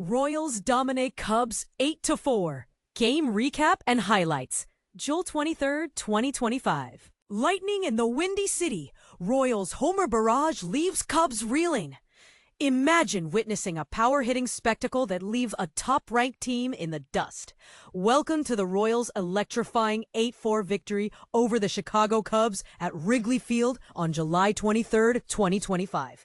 Royals dominate Cubs 8-4. Game recap and highlights. July 23rd, 2025. Lightning in the Windy City. Royals homer barrage leaves Cubs reeling. Imagine witnessing a power-hitting spectacle that leaves a top-ranked team in the dust. Welcome to the Royals' electrifying 8-4 victory over the Chicago Cubs at Wrigley Field on July 23rd, 2025.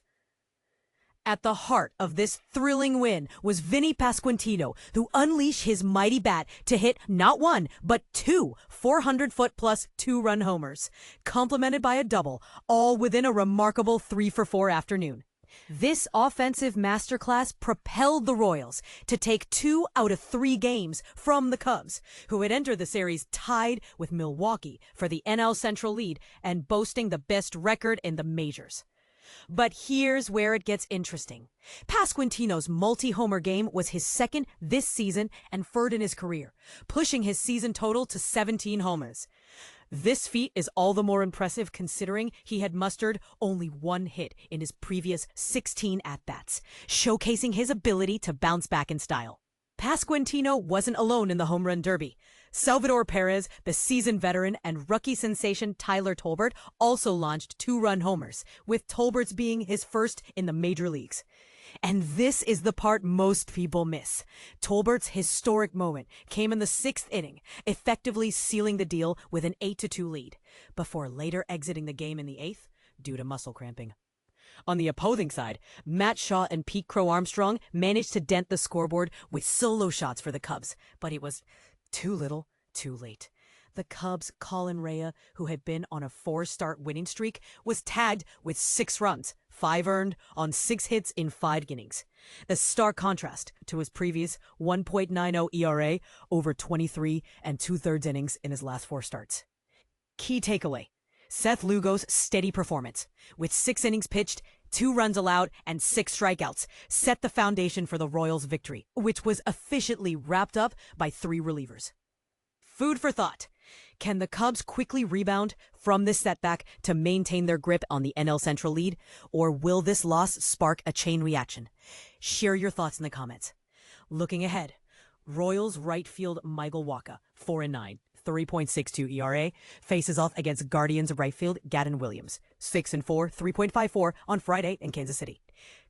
At the heart of this thrilling win was Vinnie Pasquantino, who unleashed his mighty bat to hit not one, but two 400-foot-plus two-run homers, complemented by a double, all within a remarkable 3-for-4 afternoon. This offensive masterclass propelled the Royals to take 2 out of 3 games from the Cubs, who had entered the series tied with Milwaukee for the NL Central lead and boasting the best record in the majors. But here's where it gets interesting. Pasquantino's multi-homer game was his second this season and third in his career, pushing his season total to 17 homers. This feat is all the more impressive considering he had mustered only 1 hit in his previous 16 at-bats, showcasing his ability to bounce back in style. Pasquantino wasn't alone in the home run derby. Salvador Perez, the seasoned veteran, and rookie sensation Tyler Tolbert also launched 2-run homers, with Tolbert's being his first in the major leagues. And this is the part most people miss. Tolbert's historic moment came in the 6th inning, effectively sealing the deal with an 8-2 lead, before later exiting the game in the 8th due to muscle cramping. On the opposing side, Matt Shaw and Pete Crow-Armstrong managed to dent the scoreboard with solo shots for the Cubs, but it was too little, too late. The Cubs' Colin Rea, who had been on a 4-start winning streak, was tagged with 6 runs, 5 earned on 6 hits in 5 innings. The stark contrast to his previous 1.90 ERA over 23 2/3 innings in his last 4 starts. Key takeaway: Seth Lugo's steady performance, with 6 innings pitched, 2 runs allowed, and 6 strikeouts, set the foundation for the Royals' victory, which was efficiently wrapped up by 3 relievers. Food for thought. Can the Cubs quickly rebound from this setback to maintain their grip on the NL Central lead, or will this loss spark a chain reaction? Share your thoughts in the comments. Looking ahead, Royals right field Michael Wacha, 4-9. 3.62 ERA, faces off against Guardians right field Gadden Williams, 6-4, 3.54 on Friday in Kansas City.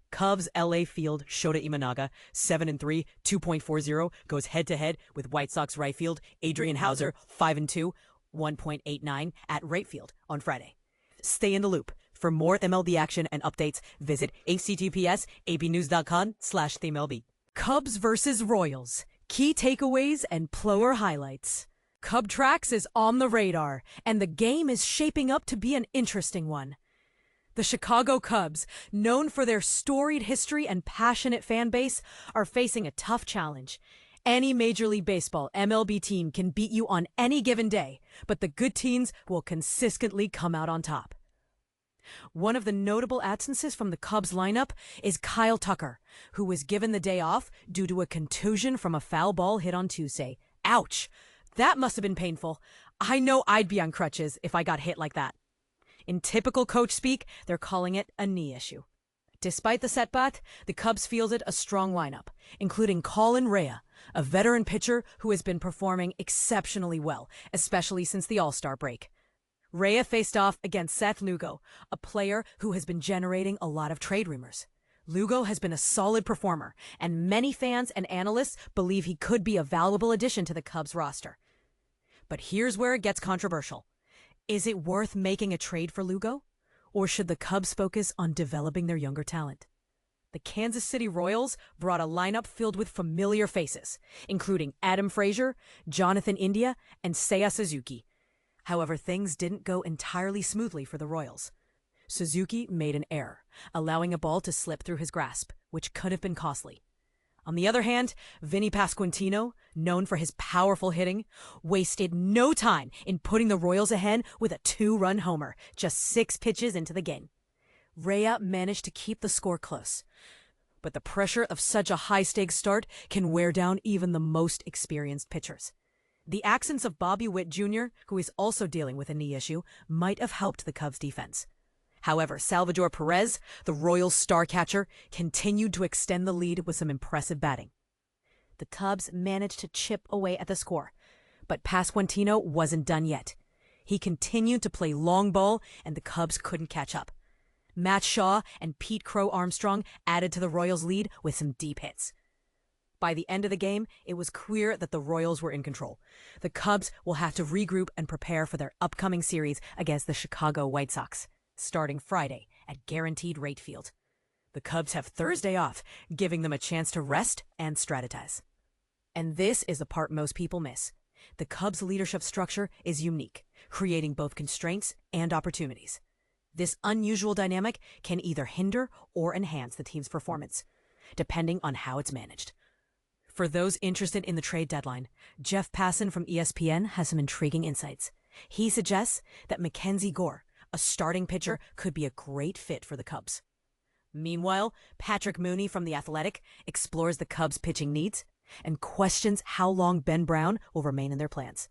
Cubs LA field Shota Imanaga, 7-3, 2.40, goes head-to-head with White Sox right field Adrian Hauser, 5-2, 1.89 at right field on Friday. Stay in the loop. For more MLB action and updates, visit https://abnews.com/themlb. Cubs versus Royals. Key takeaways and player highlights. Cub Tracks is on the radar, and the game is shaping up to be an interesting one. The Chicago Cubs, known for their storied history and passionate fan base, are facing a tough challenge. Any Major League Baseball MLB team can beat you on any given day, but the good teams will consistently come out on top. One of the notable absences from the Cubs lineup is Kyle Tucker, who was given the day off due to a contusion from a foul ball hit on Tuesday. Ouch! That must have been painful. I know I'd be on crutches if I got hit like that. In typical coach speak, they're calling it a knee issue. Despite the setback, the Cubs fielded a strong lineup, including Colin Rea, a veteran pitcher who has been performing exceptionally well, especially since the All-Star break. Rea faced off against Seth Lugo, a player who has been generating a lot of trade rumors. Lugo has been a solid performer, and many fans and analysts believe he could be a valuable addition to the Cubs roster. But here's where it gets controversial. Is it worth making a trade for Lugo? Or should the Cubs focus on developing their younger talent? The Kansas City Royals brought a lineup filled with familiar faces, including Adam Frazier, Jonathan India, and Seiya Suzuki. However, things didn't go entirely smoothly for the Royals. Suzuki made an error, allowing a ball to slip through his grasp, which could have been costly. On the other hand, Vinnie Pasquantino, known for his powerful hitting, wasted no time in putting the Royals ahead with a 2-run homer, just 6 pitches into the game. Rea managed to keep the score close, but the pressure of such a high-stakes start can wear down even the most experienced pitchers. The absence of Bobby Witt Jr., who is also dealing with a knee issue, might have helped the Cubs' defense. However, Salvador Perez, the Royals' star catcher, continued to extend the lead with some impressive batting. The Cubs managed to chip away at the score, but Pasquantino wasn't done yet. He continued to play long ball, and the Cubs couldn't catch up. Matt Shaw and Pete Crow-Armstrong added to the Royals' lead with some deep hits. By the end of the game, it was clear that the Royals were in control. The Cubs will have to regroup and prepare for their upcoming series against the Chicago White Sox, starting Friday at Guaranteed Rate Field. The Cubs have Thursday off, giving them a chance to rest and strategize. And this is the part most people miss. The Cubs' leadership structure is unique, creating both constraints and opportunities. This unusual dynamic can either hinder or enhance the team's performance, depending on how it's managed. For those interested in the trade deadline, Jeff Passan from ESPN has some intriguing insights. He suggests that Mackenzie Gore, a starting pitcher, could be a great fit for the Cubs. Meanwhile, Patrick Mooney from The Athletic explores the Cubs' pitching needs and questions how long Ben Brown will remain in their plans.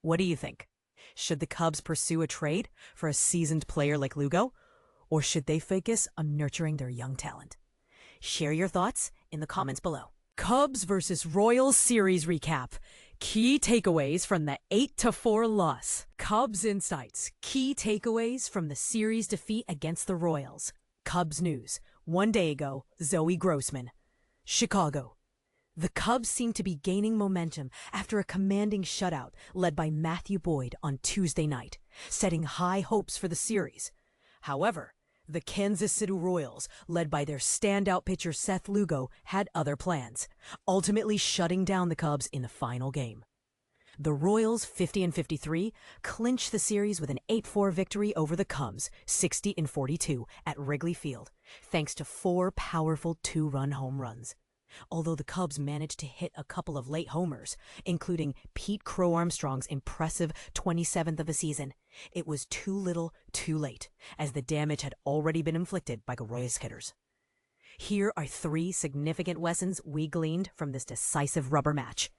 What do you think? Should the Cubs pursue a trade for a seasoned player like Lugo, or should they focus on nurturing their young talent? Share your thoughts in the comments below. Cubs versus Royals series recap. Key takeaways from the 8-4 loss. Cubs insights. Key takeaways from the series defeat against the Royals. Cubs news. 1 day ago, Zoe Grossman. Chicago. The Cubs seem to be gaining momentum after a commanding shutout led by Matthew Boyd on Tuesday night, setting high hopes for the series. However, the Kansas City Royals, led by their standout pitcher Seth Lugo, had other plans, ultimately shutting down the Cubs in the final game. The Royals, 50-53, clinched the series with an 8-4 victory over the Cubs, 60-42, at Wrigley Field, thanks to 4 powerful 2-run home runs. Although the Cubs managed to hit a couple of late homers, including Pete Crow-Armstrong's impressive 27th of the season, it was too little, too late, as the damage had already been inflicted by Royals hitters. Here are 3 significant lessons we gleaned from this decisive rubber match.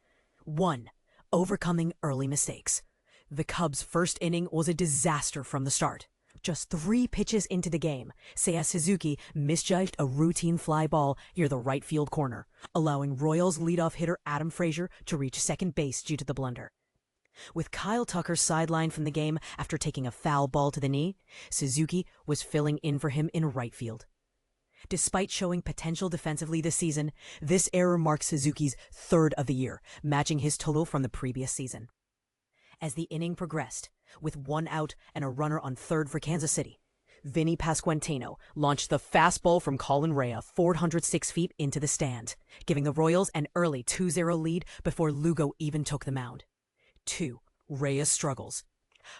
1. Overcoming early mistakes. The Cubs' first inning was a disaster from the start. Just 3 pitches into the game, Seiya Suzuki misjudged a routine fly ball near the right field corner, allowing Royals leadoff hitter Adam Frazier to reach second base due to the blunder. With Kyle Tucker sidelined from the game after taking a foul ball to the knee, Suzuki was filling in for him in right field. Despite showing potential defensively this season, this error marks Suzuki's 3rd of the year, matching his total from the previous season. As the inning progressed, with 1 out and a runner on 3rd for Kansas City, Vinnie Pasquantino launched the fastball from Colin Rea 406 feet into the stand, giving the Royals an early 2-0 lead before Lugo even took the mound. 2. Rea's struggles.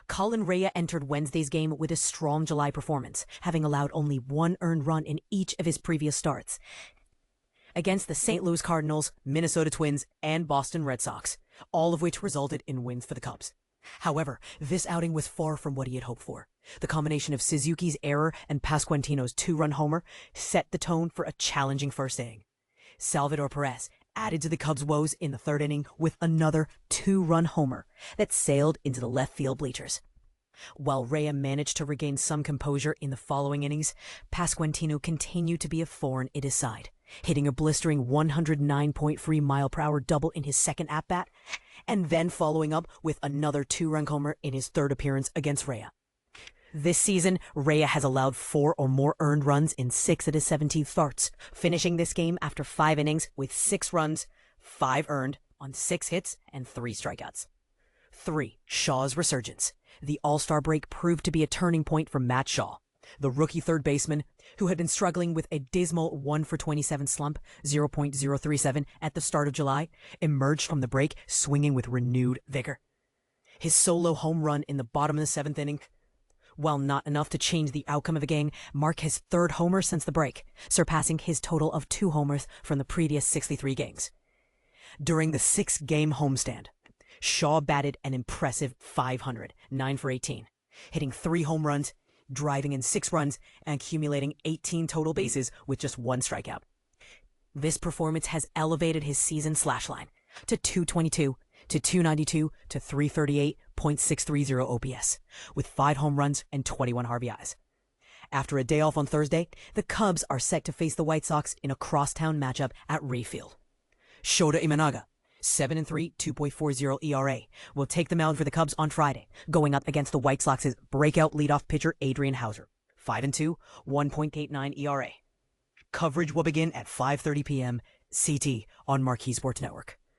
Colin Rea entered Wednesday's game with a strong July performance, having allowed only 1 earned run in each of his previous starts against the St. Louis Cardinals, Minnesota Twins, and Boston Red Sox, all of which resulted in wins for the Cubs. However, this outing was far from what he had hoped for. The combination of Suzuki's error and Pasquantino's 2-run homer set the tone for a challenging first inning. Salvador Perez added to the Cubs' woes in the 3rd inning with another 2-run homer that sailed into the left field bleachers. While Rea managed to regain some composure in the following innings, Pasquantino continued to be a thorn in his side, hitting a blistering 109.3 mile-per-hour double in his 2nd at-bat, and then following up with another 2-run homer in his 3rd appearance against Rea. This season, Rea has allowed 4 or more earned runs in 6 of his 17 starts, finishing this game after 5 innings with 6 runs, 5 earned on 6 hits and 3 strikeouts. 3. Shaw's resurgence. The All-Star break proved to be a turning point for Matt Shaw. The rookie 3rd baseman, who had been struggling with a dismal 1-for-27 slump, 0.037 at the start of July, emerged from the break swinging with renewed vigor. His solo home run in the bottom of the 7th inning, while not enough to change the outcome of the game, marked his 3rd homer since the break, surpassing his total of 2 homers from the previous 63 games. During the 6-game homestand, Shaw batted an impressive .500, 9 for 18, hitting 3 home runs, driving in 6 runs, and accumulating 18 total bases with just 1 strikeout. This performance has elevated his season slash line to .222, to .292, to .338.630 OPS, with 5 home runs and 21 RBIs. After a day off on Thursday, the Cubs are set to face the White Sox in a crosstown matchup at Wrigley Field. Shota Imanaga, 7-3, 2.40 ERA, will take the mound for the Cubs on Friday, going up against the White Sox's breakout leadoff pitcher Adrian Houser, 5-2, 1.89 ERA. Coverage will begin at 5:30 p.m. CT on Marquee Sports Network.